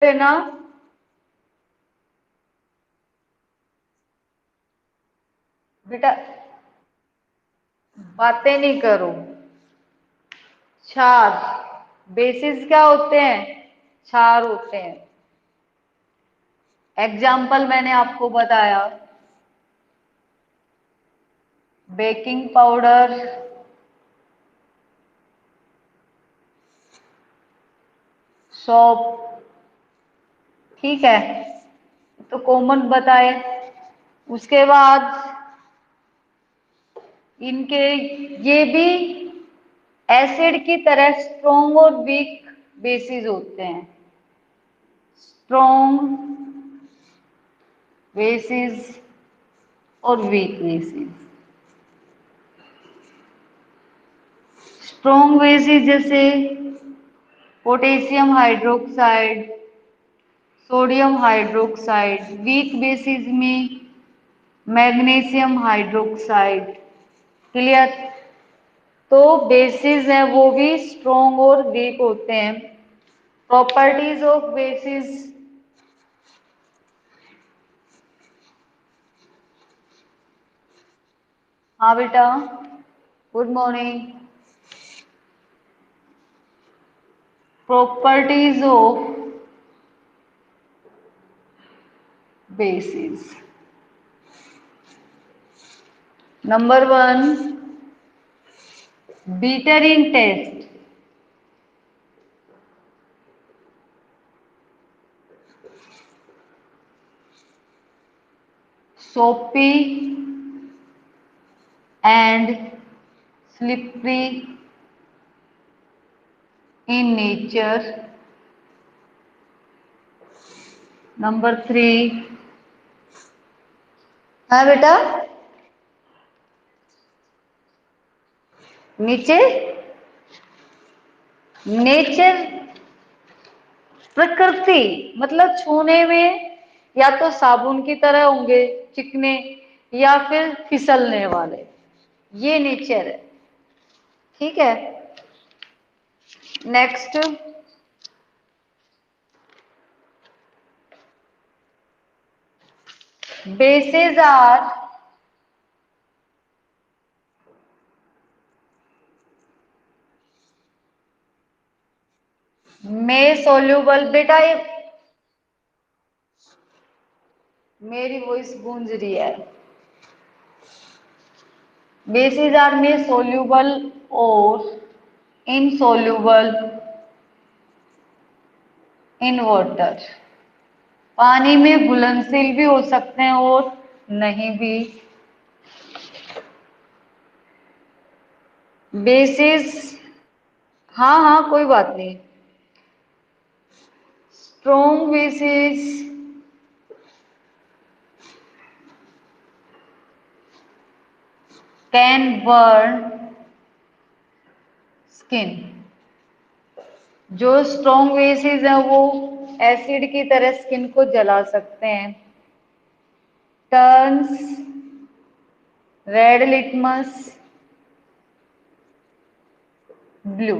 है ना। बेटा बातें नहीं करो। क्षार बेसिस क्या होते हैं? क्षार होते हैं। एग्जाम्पल मैंने आपको बताया, बेकिंग पाउडर, सौंफ। ठीक है, तो कॉमन बताए। उसके बाद इनके ये भी एसिड की तरह स्ट्रॉन्ग और वीक बेसिस होते हैं। स्ट्रॉन्ग बेसिस और वीक बेसिस। स्ट्रॉन्ग बेसिस जैसे potassium hydroxide, sodium hydroxide. Weak bases में मैग्नीशियम हाइड्रोक्साइड। क्लियर? तो बेसिस है वो भी स्ट्रॉन्ग और वीक होते हैं। Properties of bases. हाँ बेटा, good morning. Properties of bases. Number one, bitter in taste, soapy and slippery in nature. Number three, हाँ बेटा, नीचे नेचर, प्रकृति, मतलब छूने में या तो साबुन की तरह होंगे चिकने, या फिर फिसलने वाले, ये नेचर है। ठीक है, नेक्स्ट, बेसेस आर में सोल्यूबल। बेटा ये मेरी वॉइस गूंज रही है। बेसिस आर में सोल्यूबल और इनसोल्यूबल इन वाटर। पानी में घुलनशील भी हो सकते हैं और नहीं भी। बेसिस, हाँ हाँ कोई बात नहीं। Strong bases can burn skin. जो स्ट्रॉन्ग बेसिस है वो एसिड की तरह स्किन को जला सकते हैं। Turns red litmus blue.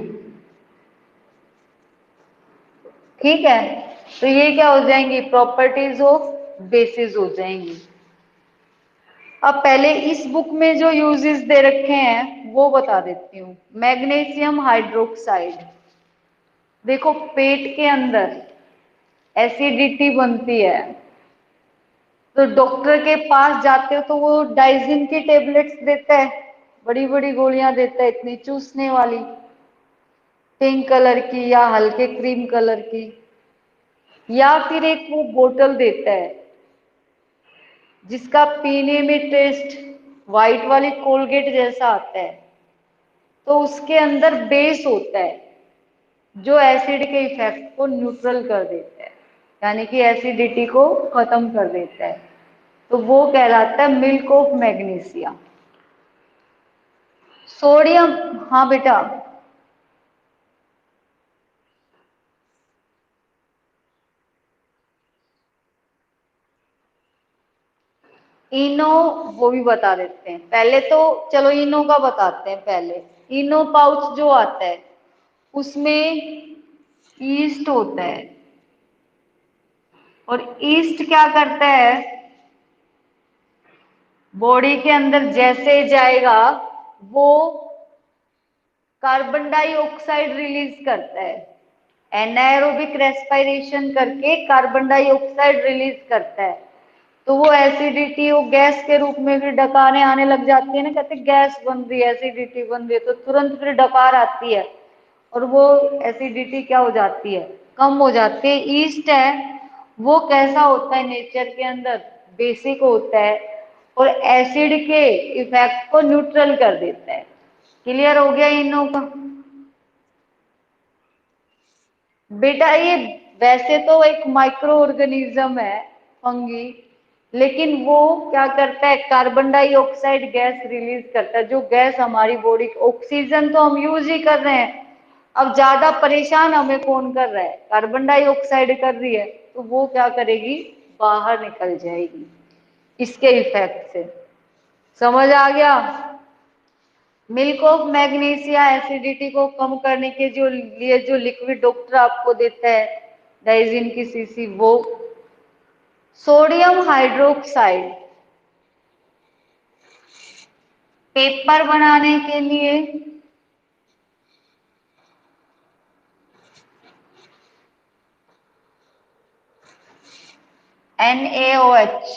ठीक है, तो ये क्या हो जाएंगी? प्रॉपर्टीज ऑफ बेसिस हो जाएंगी। अब पहले इस बुक में जो यूजेस दे रखे हैं वो बता देती हूँ। मैग्नीशियम हाइड्रोक्साइड, देखो पेट के अंदर एसिडिटी बनती है, तो डॉक्टर के पास जाते हो तो वो डाइजिन की टेबलेट्स देता है, बड़ी बड़ी गोलियां देता है, इतनी चूसने वाली, पिंक कलर की या हल्के क्रीम कलर की, या फिर एक वो बोतल देता है जिसका पीने में टेस्ट व्हाइट वाली कोलगेट जैसा आता है। तो उसके अंदर बेस होता है जो एसिड के इफेक्ट को न्यूट्रल कर देता है, यानी कि एसिडिटी को खत्म कर देता है। तो वो कहलाता है मिल्क ऑफ मैग्नीशिया। सोडियम, हाँ बेटा, इनो वो भी बता देते हैं। पहले तो चलो इनो का बताते हैं। पहले इनो पाउच जो आता है उसमें ईस्ट होता है, और ईस्ट क्या करता है, बॉडी के अंदर जैसे जाएगा वो कार्बन डाइऑक्साइड रिलीज करता है, एनाएरोबिक रेस्पिरेशन करके कार्बन डाइऑक्साइड रिलीज करता है। तो वो एसिडिटी वो गैस के रूप में भी डकारें आने लग जाती है ना, कहते गैस बन रही है, एसिडिटी बन रही है, तो तुरंत फिर डकार आती है और वो एसिडिटी क्या हो जाती है, कम हो जाती है। ईस्ट है वो कैसा होता है नेचर के अंदर, बेसिक होता है और एसिड के इफेक्ट को न्यूट्रल कर देता है। क्लियर हो गया इनों का बेटा? ये वैसे तो एक माइक्रो ऑर्गेनिज्म है फंगी, लेकिन वो क्या करता है, कार्बन डाइऑक्साइड गैस रिलीज करता है, जो गैस हमारी बॉडी, ऑक्सीजन तो हम यूज ही कर रहे हैं, अब ज्यादा परेशान हमें कौन कर रहा है, कार्बन डाइऑक्साइड कर रही है, तो वो क्या करेगी, बाहर निकल जाएगी इसके इफेक्ट से। समझ आ गया? मिल्क ऑफ मैग्नीशिया एसिडिटी को कम करने के जो लिए जो लिक्विड डॉक्टर आपको देता है डाइजिन की सीसी, वो सोडियम हाइड्रोक्साइड पेपर बनाने के लिए NaOH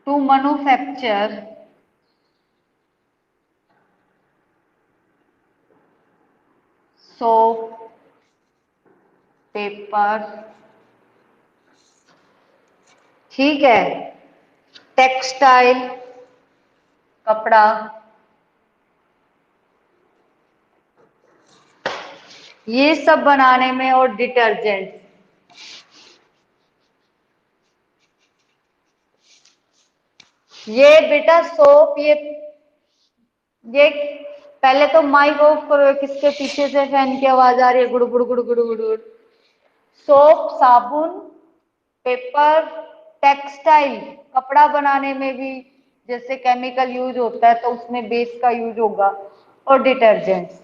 to manufacture soap, paper, ठीक है, टेक्सटाइल कपड़ा, ये सब बनाने में, और डिटर्जेंट, ये बेटा सोप, ये पहले तो माइक ऑफ करो, किसके पीछे से फैन की आवाज आ रही है, गुड़ गुड़ गुड़ गुड़ गुड़ गुड़। सोप साबुन, पेपर, टेक्सटाइल कपड़ा बनाने में भी जैसे केमिकल यूज होता है तो उसमें बेस का यूज होगा, और डिटर्जेंट्स,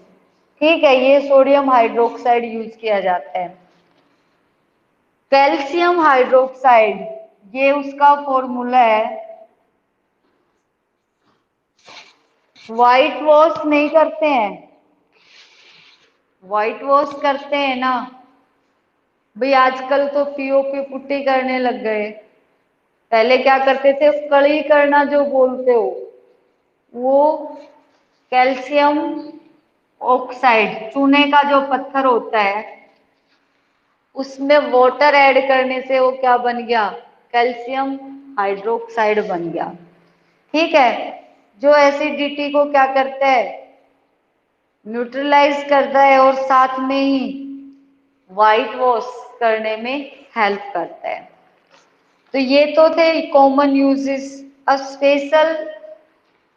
ठीक है, ये सोडियम हाइड्रोक्साइड यूज किया जाता है। कैल्शियम हाइड्रोक्साइड, ये उसका फॉर्मूला है, व्हाइट वॉश नहीं करते हैं, व्हाइट वॉश करते हैं ना भाई, आजकल तो पीओपी पुट्टी करने लग गए, पहले क्या करते थे, कड़ी करना जो बोलते हो, वो कैल्शियम ऑक्साइड, चूने का जो पत्थर होता है उसमें वाटर ऐड करने से वो क्या बन गया, कैल्शियम हाइड्रोक्साइड बन गया, ठीक है, जो एसिडिटी को क्या करता है, न्यूट्रलाइज करता है और साथ में ही व्हाइट वॉश करने में हेल्प करता है। तो ये तो थे कॉमन यूजेस। अब स्पेशल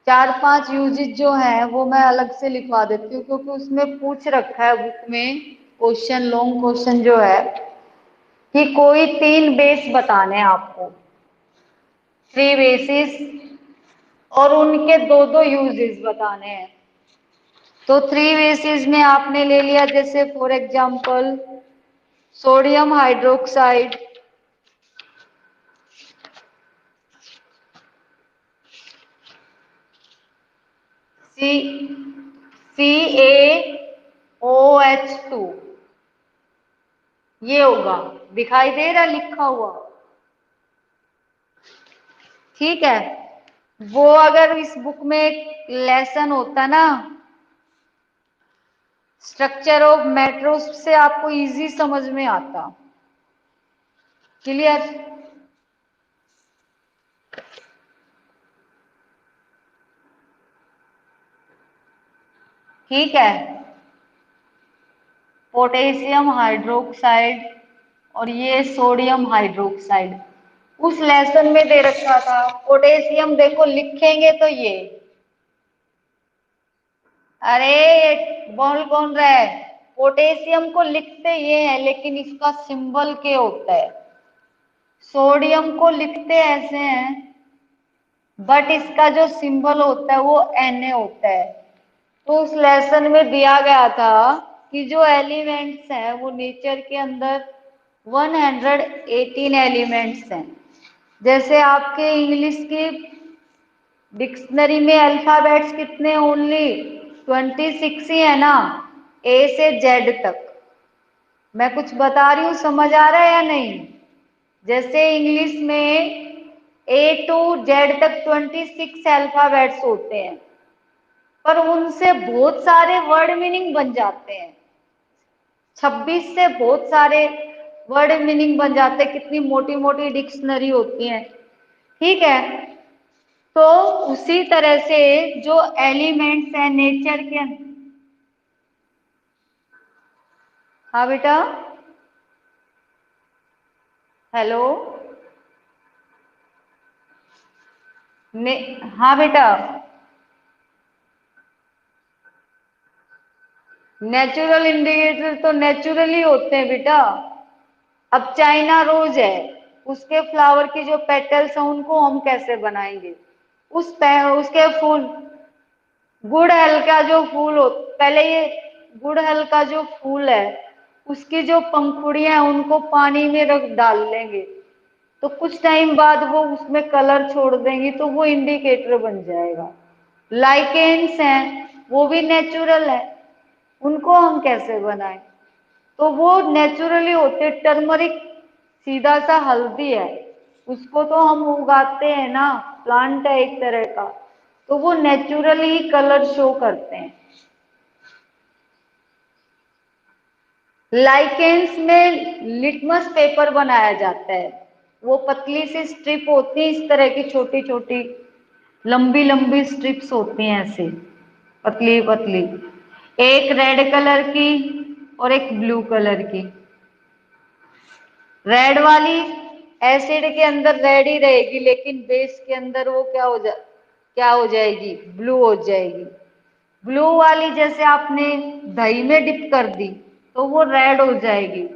4-5 यूजेस जो हैं वो मैं अलग से लिखवा देती हूँ, क्योंकि उसमें पूछ रखा है बुक में, क्वेश्चन, लॉन्ग क्वेश्चन जो है कि कोई 3 बेस बताने हैं आपको, 3 बेसिस, और उनके 2-2 यूजेस बताने हैं। तो 3 बेसिस में आपने ले लिया, जैसे फॉर एग्जांपल सोडियम हाइड्रोक्साइड, सी CaOH2, ये होगा, दिखाई दे रहा लिखा हुआ, ठीक है। वो अगर इस बुक में एक लेसन होता ना, स्ट्रक्चर ऑफ मेट्रोस, से आपको इजी समझ में आता। क्लियर? ठीक है, पोटेशियम हाइड्रोक्साइड और ये सोडियम हाइड्रोक्साइड उस लेसन में दे रखा था। पोटेशियम देखो लिखेंगे तो ये, अरे बोल कौन रहा है, पोटेशियम को लिखते ये है लेकिन इसका सिंबल क्या होता है, सोडियम को लिखते ऐसे हैं बट इसका जो सिंबल होता है वो Na होता है। तो उस लेसन में दिया गया था कि जो एलिमेंट्स हैं वो नेचर के अंदर 118 एलिमेंट्स हैं। जैसे आपके इंग्लिश की डिक्शनरी में अल्फाबेट्स कितने, ओनली 26 ही है ना, ए से जेड तक। मैं कुछ बता रही हूँ, समझ आ रहा है या नहीं? जैसे इंग्लिश में ए टू जेड तक 26 अल्फाबेट्स होते हैं, पर उनसे बहुत सारे वर्ड मीनिंग बन जाते हैं। 26 से बहुत सारे वर्ड मीनिंग बन जाते हैं, कितनी मोटी मोटी डिक्शनरी होती है। ठीक है, तो उसी तरह से जो एलिमेंट्स हैं नेचर के, हाँ बेटा, हेलो, ने, हाँ बेटा, नेचुरल इंडिकेटर तो नेचुरली होते हैं बेटा। अब चाइना रोज है, उसके फ्लावर की जो पेटल्स हैं उनको हम कैसे बनाएंगे? उसके फूल, गुड़हल का जो फूल हो, पहले ये गुड़हल का जो फूल है उसकी जो पंखुड़ियां हैं उनको पानी में रख डाल लेंगे, तो कुछ टाइम बाद वो उसमें कलर छोड़ देंगी, तो वो इंडिकेटर बन जाएगा। लाइकेन्स हैं, वो भी नेचुरल है, उनको हम कैसे बनाएं? तो वो नेचुरली होते। टर्मरिक सीधा सा हल्दी है, उसको तो हम उगाते हैं ना, प्लांट है एक तरह का, तो वो नेचुरली ही कलर शो करते हैं। लाइकेंस में लिटमस पेपर बनाया जाता है, वो पतली सी स्ट्रिप होती है, इस तरह की छोटी छोटी लंबी लंबी स्ट्रिप्स होती हैं ऐसे, पतली पतली, एक रेड कलर की और एक ब्लू कलर की। रेड वाली एसिड के अंदर रेड ही रहेगी, लेकिन बेस के अंदर वो क्या हो जाएगी, ब्लू हो जाएगी। ब्लू वाली जैसे आपने दही में डिप कर दी तो वो रेड हो जाएगी,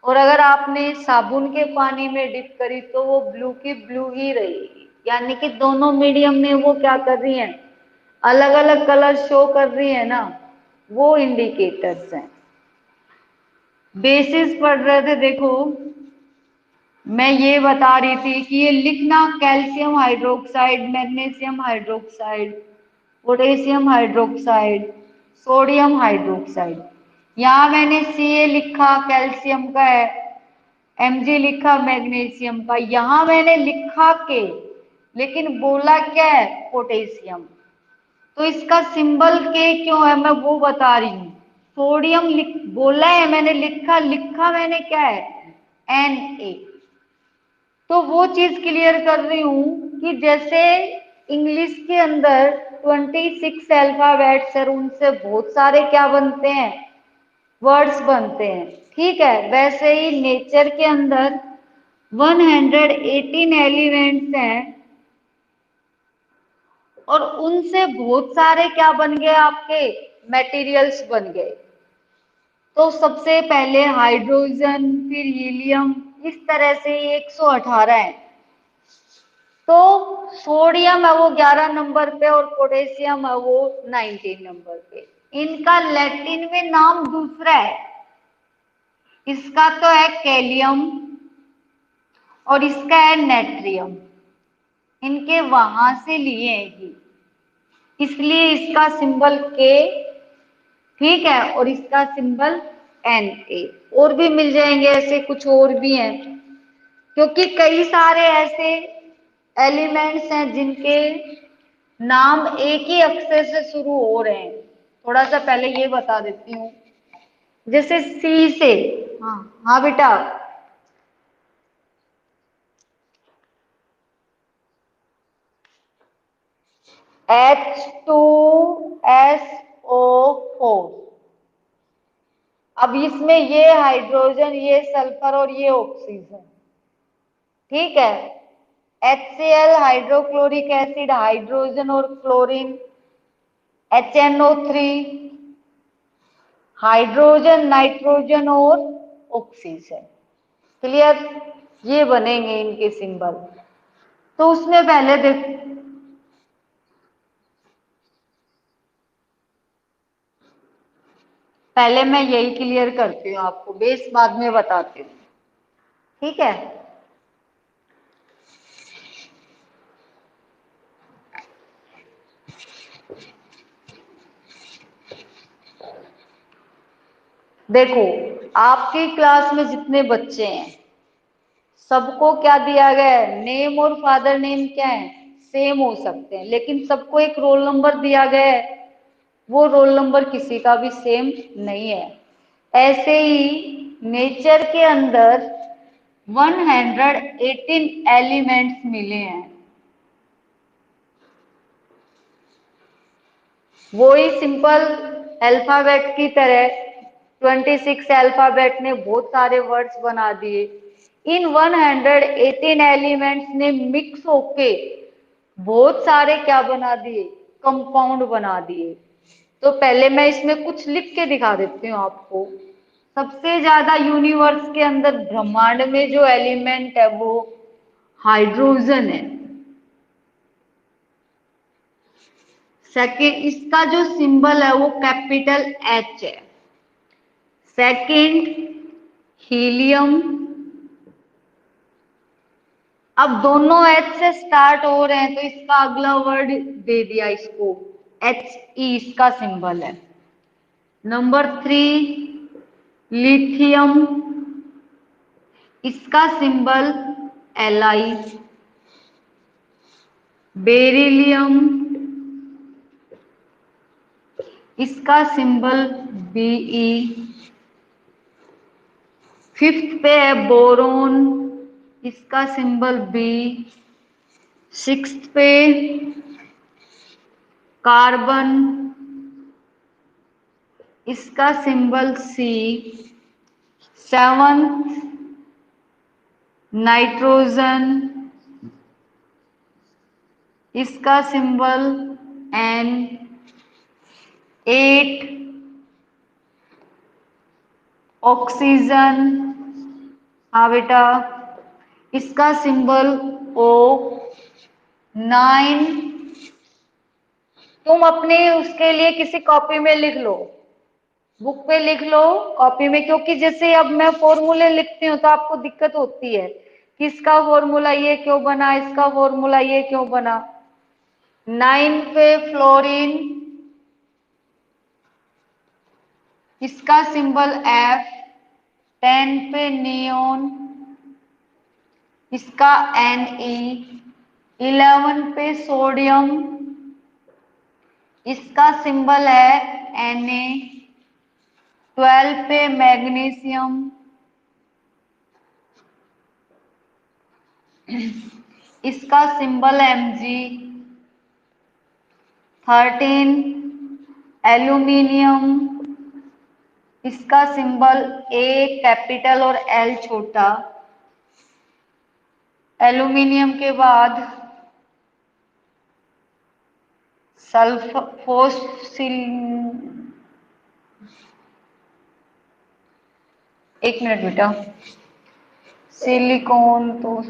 और अगर आपने साबुन के पानी में डिप करी तो वो ब्लू की ब्लू ही रहेगी। यानी कि दोनों मीडियम में वो क्या कर रही हैं, अलग अलग कलर शो कर रही है ना, वो इंडिकेटर्स हैं। बेसिस पढ़ रहे थे, देखो मैं ये बता रही थी कि ये लिखना, calcium hydroxide, magnesium hydroxide, potassium hydroxide, sodium hydroxide. यहाँ मैंने Ca लिखा कैल्शियम का है, Mg लिखा मैग्नीशियम का, यहाँ मैंने लिखा के, लेकिन बोला क्या है, पोटेशियम। तो इसका सिंबल के क्यों है, मैं वो बता रही हूँ। सोडियम लिख बोला है मैंने, लिखा लिखा मैंने क्या है, Na। तो वो चीज क्लियर कर रही हूं कि जैसे इंग्लिश के अंदर 26 अल्फाबेट्स है, उनसे बहुत सारे क्या बनते हैं, वर्ड्स बनते हैं। ठीक है, वैसे ही नेचर के अंदर 118 एलिमेंट्स हैं, और उनसे बहुत सारे क्या बन गए, आपके मटेरियल्स बन गए। तो सबसे पहले हाइड्रोजन, फिर हीलियम, इस तरह से 118 है। तो सोडियम है वो 11 नंबर पे, और पोटेशियम है वो 19 नंबर पे। इनका लैटिन में नाम दूसरा है, इसका तो है कैलियम और इसका है नेट्रियम, इनके वहां से लिए हैं ये, इसलिए इसका सिंबल के। ठीक है, और इसका सिंबल Na। और भी मिल जाएंगे ऐसे, कुछ और भी हैं, क्योंकि कई सारे ऐसे एलिमेंट्स हैं जिनके नाम एक ही अक्षर से शुरू हो रहे हैं। थोड़ा सा पहले ये बता देती हूँ, जैसे सी से, हाँ हाँ बेटा, H2SO4। अब इसमें ये हाइड्रोजन, ये सल्फर और ये ऑक्सीजन। ठीक है, HCl हाइड्रोक्लोरिक एसिड, हाइड्रोजन और क्लोरीन, HNO3 हाइड्रोजन, नाइट्रोजन और ऑक्सीजन। क्लियर, ये बनेंगे इनके सिंबल। तो उसमें पहले देख, पहले मैं यही क्लियर करती हूँ, आपको बेस बाद में बताती हूँ, ठीक है। देखो, आपकी क्लास में जितने बच्चे हैं सबको क्या दिया गया है, नेम और फादर नेम क्या है, सेम हो सकते हैं, लेकिन सबको एक रोल नंबर दिया गया है, वो रोल नंबर किसी का भी सेम नहीं है। ऐसे ही नेचर के अंदर 118 एलिमेंट्स मिले हैं। वो ही सिंपल अल्फाबेट की तरह 26 अल्फाबेट ने बहुत सारे वर्ड्स बना दिए। इन 118 एलिमेंट्स ने मिक्स होके बहुत सारे क्या बना दिए, कंपाउंड बना दिए। तो पहले मैं इसमें कुछ लिख के दिखा देती हूँ आपको। सबसे ज्यादा यूनिवर्स के अंदर ब्रह्मांड में जो एलिमेंट है वो हाइड्रोजन है। सेकेंड, इसका जो सिंबल है वो कैपिटल एच है। Second, helium. अब दोनों एच से स्टार्ट हो रहे हैं तो इसका अगला वर्ड दे दिया इसको, एच ई इसका सिंबल है। नंबर 3, लिथियम, इसका सिंबल एल आई। बेरिलियम, इसका सिंबल बीई। फिफ्थ पे है बोरोन, इसका सिंबल बी। सिक्स्थ पे कार्बन, इसका सिंबल सी। सेवंथ नाइट्रोजन, इसका सिंबल एन। एट ऑक्सीजन, हाँ बेटा, इसका सिंबल ओ। 9, तुम अपने उसके लिए किसी कॉपी में लिख लो, बुक पे लिख लो, कॉपी में, क्योंकि जैसे अब मैं फॉर्मूले लिखती हूँ तो आपको दिक्कत होती है कि इसका फॉर्मूला ये क्यों बना, इसका फॉर्मूला ये क्यों बना। 9 पे फ्लोरीन, इसका सिंबल एफ। 10 पे नियोन, इसका एन ई। 11 पे सोडियम, इसका सिंबल है एन ए। 12 पे मैग्नीशियम, इसका सिंबल एम जी। 13 एल्यूमिनियम, इसका सिंबल ए कैपिटल और एल छोटा। एल्यूमिनियम के बाद सल्फोसिल, एक मिनट बेटा, सिलिकॉन तो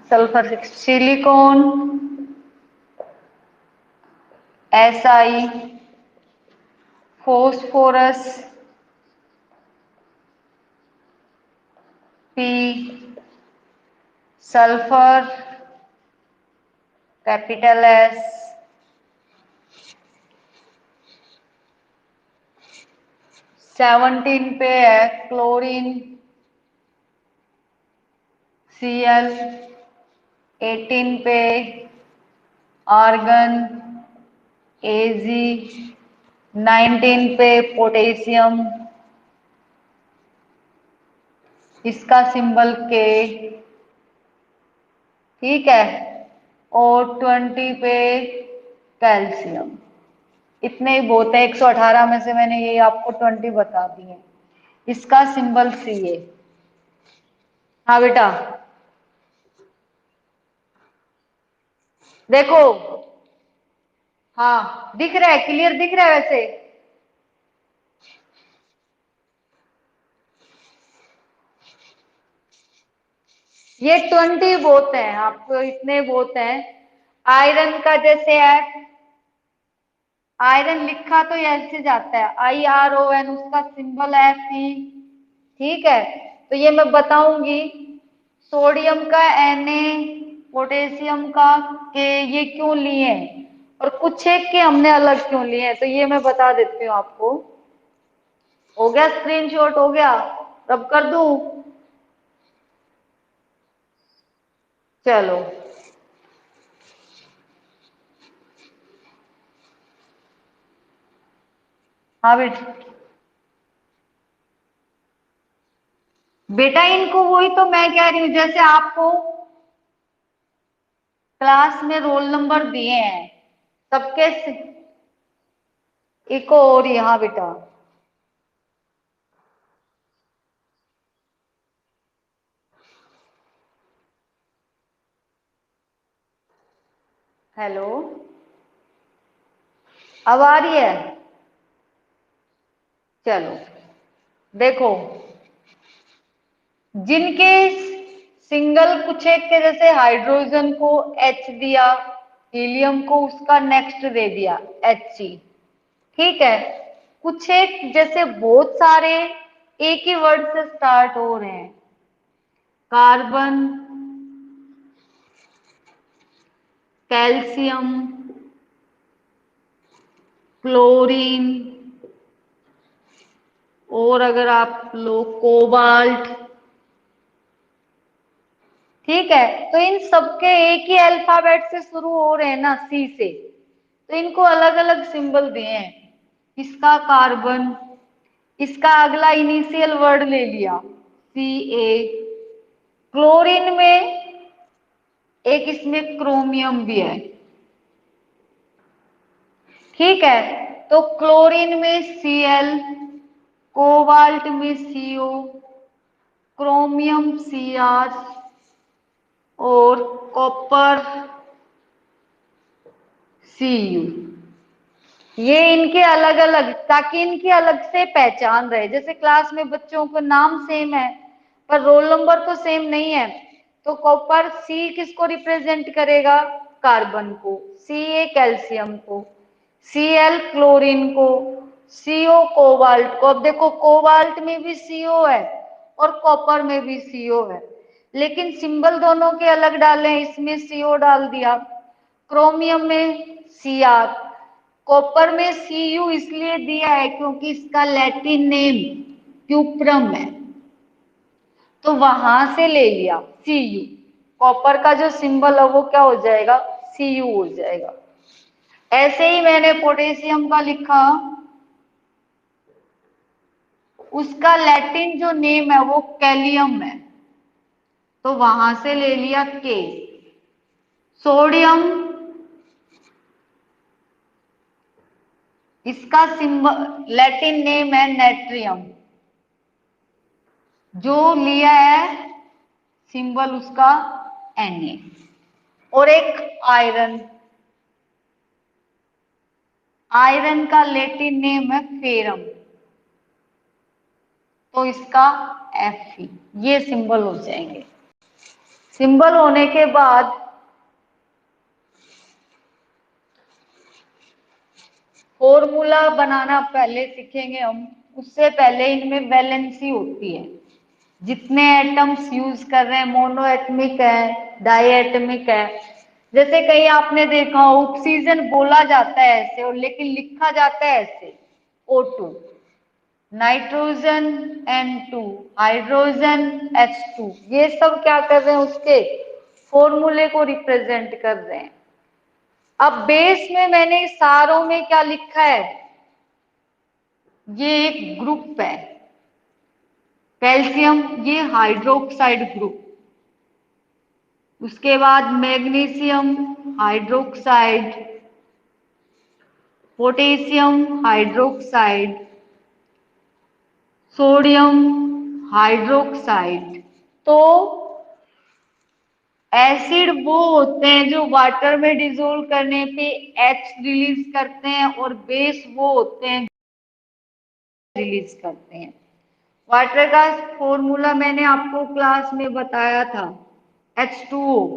sulphur, silicon, S I. Phosphorus P. Sulphur capital S. 17 पे है क्लोरीन, सी एल। 18 पे आर्गन, ए जी। 19 पे पोटेशियम, इसका सिंबल के, ठीक है। और 20 पे कैल्शियम। इतने ही बहुत है, 118 में से मैंने ये आपको 20 बता दिए। इसका सिंबल सी है। हाँ बेटा, देखो, हाँ दिख रहा है, क्लियर दिख रहा है वैसे। ये 20 बहुत है, आपको इतने बहुत हैं। आयरन का जैसे है, आयरन लिखा तो ऐसे जाता है IRON, उसका सिंबल है Fe। ठीक है, तो ये मैं बताऊंगी। सोडियम का Na, पोटेशियम का K, ये क्यों लिए हैं और कुछ एक के हमने अलग क्यों लिए हैं, तो ये मैं बता देती हूँ आपको। हो गया स्क्रीनशॉट, हो गया, रब कर दूं? चलो, हाँ बेटा। बेटा इनको वही तो मैं कह रही हूँ, जैसे आपको क्लास में रोल नंबर दिए हैं सबके एक और यहाँ बेटा। हेलो, अब आ रही है? चलो देखो, जिनके सिंगल कुछ एक के, जैसे हाइड्रोजन को H दिया, हीलियम को उसका नेक्स्ट दे दिया Hg। ठीक है, कुछ एक जैसे बहुत सारे एक ही वर्ड से स्टार्ट हो रहे हैं, कार्बन, कैल्शियम, क्लोरीन, और अगर आप लो कोबाल्ट। ठीक है, तो इन सबके एक ही अल्फाबेट से शुरू हो रहे हैं ना, सी से, तो इनको अलग अलग सिंबल दिए हैं। इसका कार्बन, इसका अगला इनिशियल वर्ड ले लिया Ca। क्लोरीन में एक इसमें क्रोमियम भी है। ठीक है, तो क्लोरीन में Cl, कोबाल्ट में Co, क्रोमियम Cr, और कॉपर Cu। ये इनके अलग अलग, ताकि इनकी अलग से पहचान रहे। जैसे क्लास में बच्चों को नाम सेम है पर रोल नंबर तो सेम नहीं है, तो कॉपर C किसको रिप्रेजेंट करेगा? कार्बन को, Ca कैल्शियम को, Cl क्लोरीन को, Co कोबाल्ट को। अब देखो कोबाल्ट में भी Co है और कॉपर में भी Co है, लेकिन सिंबल दोनों के अलग डाले, इसमें Co डाल दिया। क्रोमियम में Cr, कॉपर में Cu इसलिए दिया है क्योंकि इसका लैटिन नेम क्यूप्रम है, तो वहां से ले लिया Cu। कॉपर का जो सिंबल है वो क्या हो जाएगा? Cu हो जाएगा। ऐसे ही मैंने पोटेशियम का लिखा, उसका लैटिन जो नेम है वो कैलियम है, तो वहां से ले लिया K। सोडियम, इसका सिंबल लैटिन नेम है नेट्रियम, जो लिया है सिंबल उसका Na। और एक आयरन, आयरन का लैटिन नेम है फेरम, तो इसका Fe। ये सिंबल हो जाएंगे। सिंबल होने के बाद फॉर्मूला बनाना पहले सीखेंगे हम। उससे पहले इनमें वैलेंसी होती है, जितने एटम्स यूज कर रहे हैं, मोनो एटमिक है, डाई एटमिक है। जैसे कहीं आपने देखा हो ऑक्सीजन बोला जाता है ऐसे और लेकिन लिखा जाता है ऐसे O2, nitrogen N2, hydrogen H2। ये सब क्या कर रहे हैं? उसके फॉर्मूले को रिप्रेजेंट कर रहे हैं। अब बेस में मैंने सारों में क्या लिखा है? ये एक ग्रुप है कैल्शियम, ये हाइड्रोक्साइड ग्रुप। उसके बाद magnesium hydroxide, potassium hydroxide, sodium hydroxide. तो एसिड वो होते हैं जो वाटर में डिसोल्व करने पे H रिलीज करते हैं, और बेस वो होते हैं रिलीज करते हैं। वाटर का फॉर्मूला मैंने आपको क्लास में बताया था, H2O,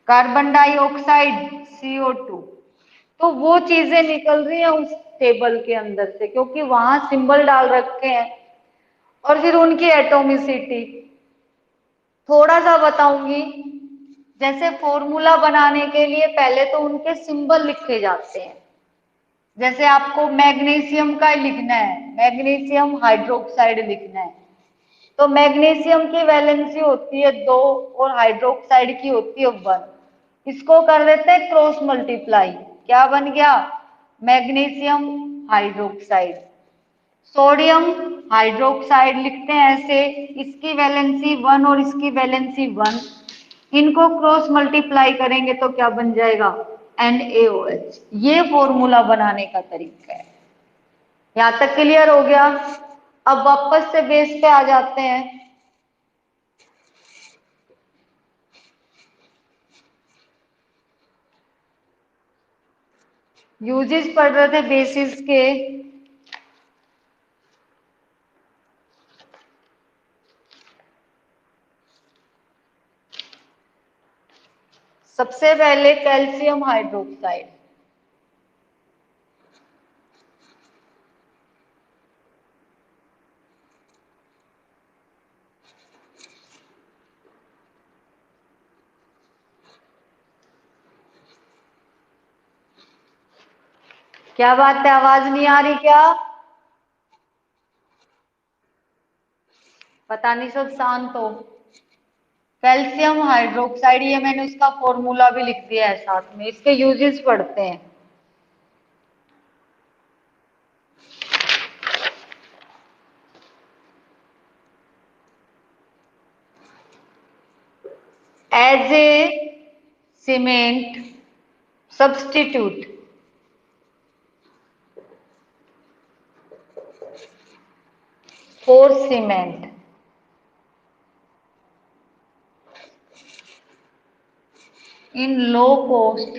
कार्बन डाइऑक्साइड CO2। तो वो चीजें निकल रही हैं उस टेबल के अंदर से, क्योंकि वहां सिंबल डाल रखे हैं। और फिर उनकी एटॉमिसिटी थोड़ा सा बताऊंगी। जैसे फॉर्मूला बनाने के लिए पहले तो उनके सिंबल लिखे जाते हैं। जैसे आपको मैग्नीशियम का लिखना है, मैग्नीशियम हाइड्रोक्साइड लिखना है, तो मैग्नीशियम की वैलेंसी होती है 2 और हाइड्रोक्साइड की होती है 1। इसको कर देते हैं क्रॉस मल्टीप्लाई, क्या बन गया? Magnesium hydroxide. सोडियम हाइड्रोक्साइड लिखते हैं ऐसे, इसकी वैलेंसी 1 और इसकी वैलेंसी 1। इनको क्रॉस मल्टीप्लाई करेंगे तो क्या बन जाएगा? NaOH। ये फॉर्मूला बनाने का तरीका है। यहां तक क्लियर हो गया? अब वापस से बेस पे आ जाते हैं। यूजेस पढ़ रहे थे बेसिस के। सबसे पहले कैल्शियम हाइड्रोक्साइड। क्या बात है, आवाज नहीं आ रही क्या? पता नहीं, सब शांत हो। कैल्शियम हाइड्रोक्साइड, ये मैंने उसका फॉर्मूला भी लिख दिया है साथ में। इसके यूजेस पढ़ते हैं। As a cement substitute, for cement, in low cost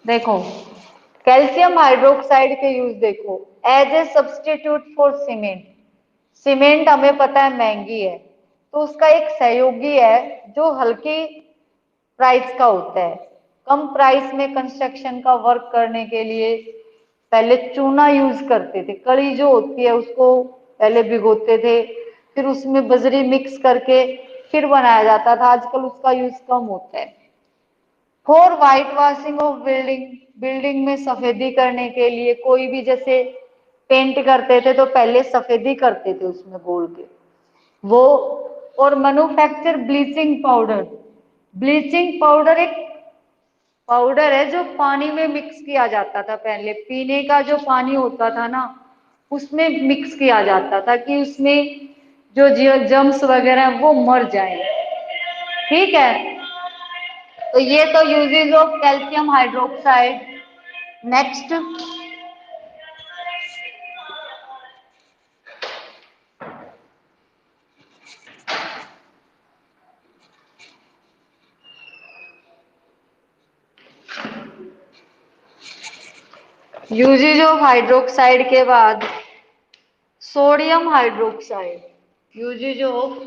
देखो, कैल्शियम हाइड्रोक्साइड के यूज देखो। As a substitute for cement, cement हमें पता है महंगी है, तो उसका एक सहयोगी है जो हल्की प्राइस का होता है। कम प्राइस में कंस्ट्रक्शन का वर्क करने के लिए पहले चूना यूज करते थे। कड़ी जो होती है उसको पहले भिगोते थे, फिर उसमें बजरी मिक्स करके फिर बनाया जाता था। आजकल उसका यूज कम होता है। For white washing of building, building में सफेदी करने के लिए, कोई भी जैसे पेंट करते थे तो पहले सफेदी करते थे उसमें बोल के वो। और manufacture bleaching powder, bleaching powder एक पाउडर है जो पानी में मिक्स किया जाता था। पहले पीने का जो पानी होता था ना, उसमें मिक्स किया जाता था कि उसमें जो जम्स वगैरह वो मर जाए। ठीक है, तो ये तो uses of calcium hydroxide. Next, uses of hydroxide के बाद sodium hydroxide. Uses of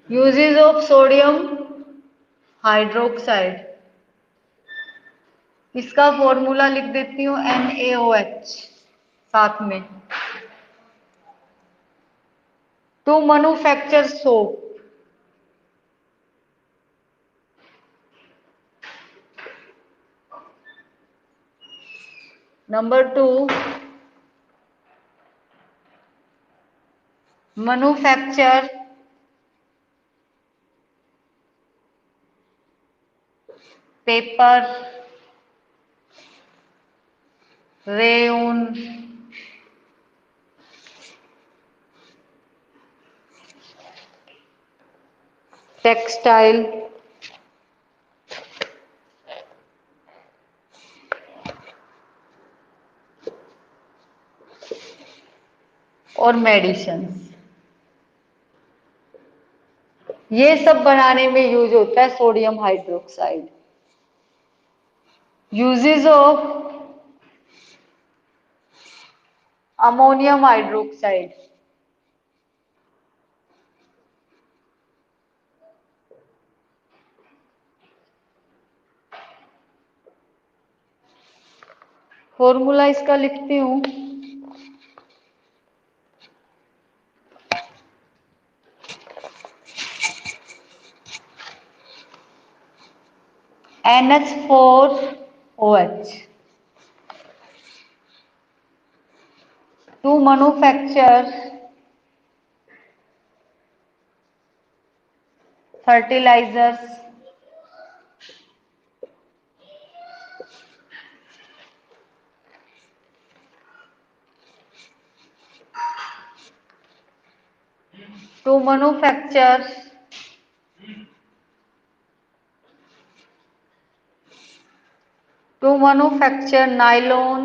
uses of sodium hydroxide, इसका फॉर्मूला लिख देती हूँ NaOH साथ में। To manufacture soap, number 2 manufacture paper, rayon, textile, और मेडिसिन्स। ये सब बनाने में यूज होता है sodium hydroxide. Uses of ammonium hydroxide. Formula इसका लिखती हूं, NH4OH। To manufacture fertilizers, to manufacture nylon,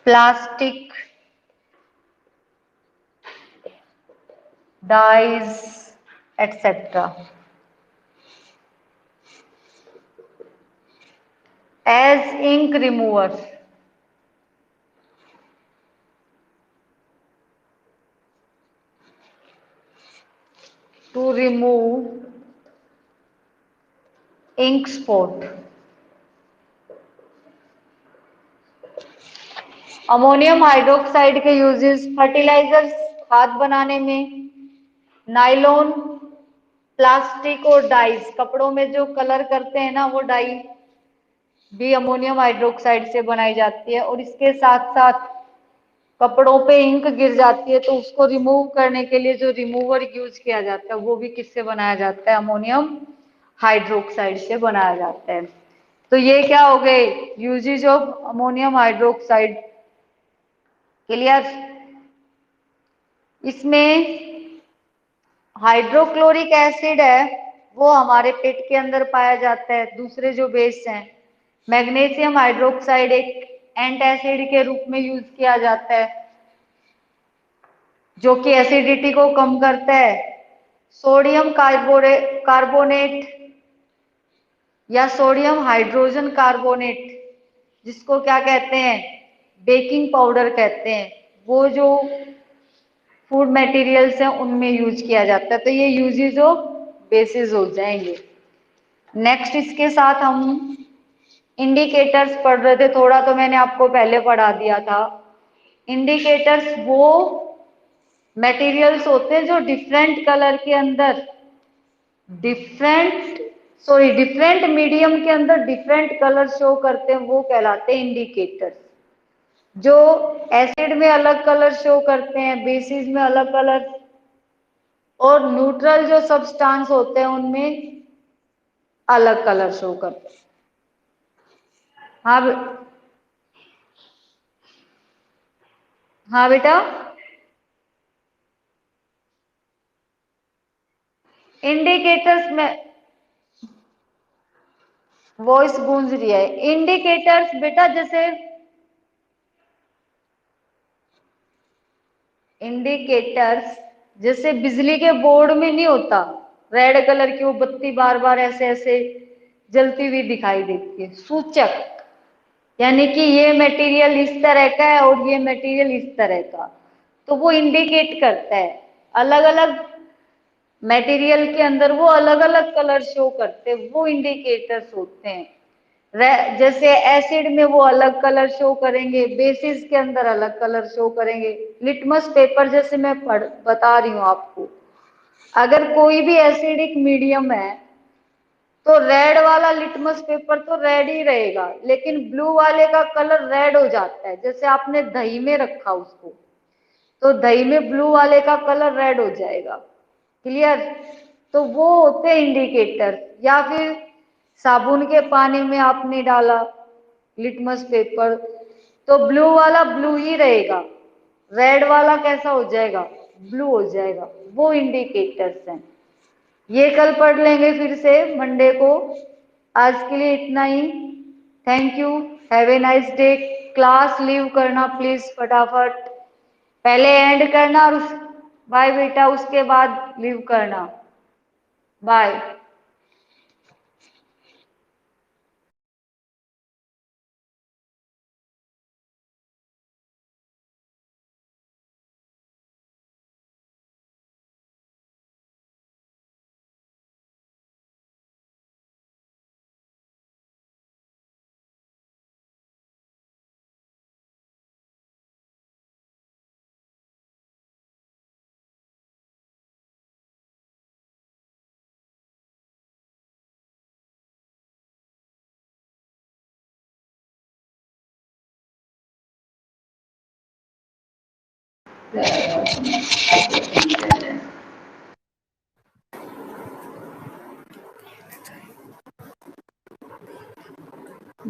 plastic, dyes, etc. As ink remover, to remove ink spot। Ammonium hydroxide के यूजेस फर्टिलाइजर्स, खाद बनाने में, नाइलॉन, प्लास्टिक और डाइज, कपड़ों में जो कलर करते हैं ना वो डाई भी अमोनियम हाइड्रोक्साइड से बनाई जाती है। और इसके साथ साथ कपड़ों पे इंक गिर जाती है तो उसको रिमूव करने के लिए जो रिमूवर यूज किया जाता है वो भी किससे बनाया जाता है, अमोनियम हाइड्रोक्साइड से बनाया जाता है। तो ये क्या हो गए uses of ammonium hydroxide. Clear. इसमें हाइड्रोक्लोरिक एसिड है वो हमारे पेट के अंदर पाया जाता है। दूसरे जो बेस हैं, मैग्नीशियम हाइड्रोक्साइड एक एंटासिड के रूप में यूज किया जाता है जो कि एसिडिटी को कम करता है। सोडियम कार्बोनेट या सोडियम हाइड्रोजन कार्बोनेट, जिसको क्या कहते हैं, बेकिंग पाउडर कहते हैं, वो जो फूड मटेरियल्स हैं उनमें यूज किया जाता है। तो ये यूजेज ऑफ बेसिस हो जाएंगे। नेक्स्ट इसके साथ हम इंडिकेटर्स पढ़ रहे थे, थोड़ा तो मैंने आपको पहले पढ़ा दिया था। इंडिकेटर्स वो मटेरियल्स होते हैं जो डिफरेंट कलर के अंदर डिफरेंट मीडियम के अंदर डिफरेंट कलर शो करते हैं, वो कहलाते हैं इंडिकेटर्स। जो एसिड में अलग कलर शो करते हैं, बेसिस में अलग कलर, और न्यूट्रल जो सब्सटेंस होते हैं उनमें अलग कलर शो करते हैं। हाँ हाँ बेटा, इंडिकेटर्स में वॉइस गूंज रही है। इंडिकेटर्स बेटा जैसे इंडिकेटर्स जैसे बिजली के बोर्ड में नहीं होता रेड कलर की वो बत्ती बार बार ऐसे ऐसे जलती हुई दिखाई देती है, सूचक, यानी कि ये मटेरियल इस तरह का है और ये मटेरियल इस तरह का, तो वो इंडिकेट करता है। अलग अलग मटेरियल के अंदर वो अलग अलग कलर शो करते हैं, वो इंडिकेटर्स होते हैं। जैसे एसिड में वो अलग कलर शो करेंगे, बेसिस के अंदर अलग कलर शो करेंगे। लिटमस पेपर जैसे मैं बता रही हूँ आपको, अगर कोई भी एसिडिक मीडियम है तो रेड वाला लिटमस पेपर तो रेड ही रहेगा, लेकिन ब्लू वाले का कलर रेड हो जाता है। जैसे आपने दही में रखा उसको, तो दही में ब्लू वाले का कलर रेड हो जाएगा। क्लियर। तो वो होते हैं इंडिकेटर। या फिर साबुन के पानी में आपने डाला लिटमस पेपर, तो ब्लू वाला ब्लू ही रहेगा, रेड वाला कैसा हो जाएगा, ब्लू हो जाएगा। वो इंडिकेटर्स हैं। ये कल पढ़ लेंगे फिर से मंडे को। आज के लिए इतना ही। Thank you. Have a nice day. Class leave करना प्लीज फटाफट, पहले एंड करना और बाय बेटा, उसके बाद लीव करना। बाय।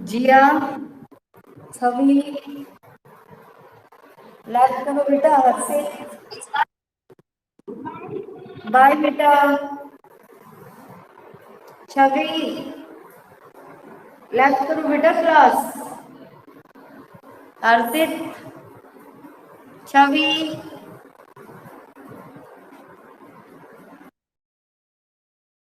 जिया, छवि, लाइक करो बेटा हाथ से। बाय बेटा। छवि, लाइक करो बेटा क्लास। अर्पित, छवि।